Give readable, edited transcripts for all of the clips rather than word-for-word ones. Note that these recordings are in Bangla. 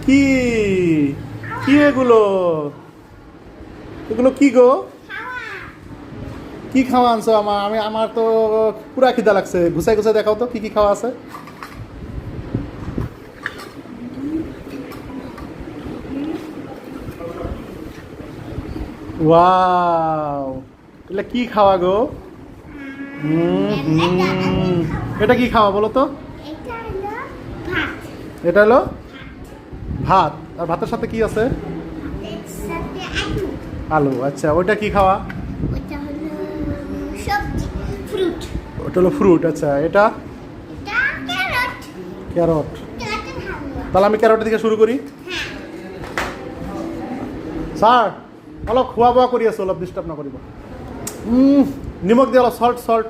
কি কি এগুলো এগুলো কি গো? কি খাওয়া আনছো? আমার তো পুরা খিদা লাগছে। ঘুষাই ঘুষাই দেখাও তো কি কি খাওয়া আছে। ওয়াও, এগুলো কি খাওয়া গো? হুম, এটা কি খাওয়া বলো তো? এটা হলো ভাত। আর ভাতের সাথে কি আছে? আলু। আচ্ছা, ওইটা কি খাওয়া? ওটা হলো ফ্রুট। আচ্ছা, এটা ক্যারট। তাহলে আমি ক্যারটের দিকে শুরু করি। স্যার অলপ খোৱা বোৱা কৰি আছো, অলপ ডিস্টার্ব নকৰিব। নিমখ দিয়ে অলপ সল্ট সল্ট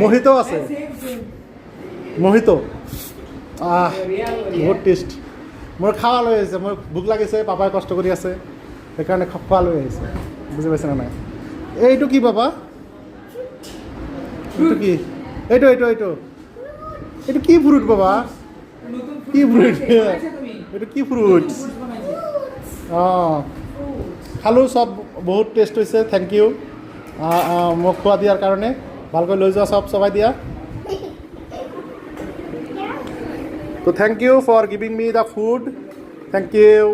মোহিত আছে, মোহিত বহুত টেষ্ট। মোৰ খাৱা লৈ আহিছে, মোৰ ভোক লাগিছে, পাপাই কষ্ট কৰি আছে সেইকাৰণে খোৱা লৈ আহিছে। বুজি পাইছে নে নাই? এইটো কি বাবা? এইটো কি? এইটো এইটো এইটো এইটো কি ফ্রুট বাবা? কি ফ্রুট? এইটো কি ফ্রুট? অঁ, খালোঁ, চব বহুত টেষ্ট হৈছে। থেংক ইউ মোক খোৱা দিয়াৰ কাৰণে। ভালকৈ লৈ যোৱা, চব চবাই দিয়া। তো thank you for giving me the food. Thank you.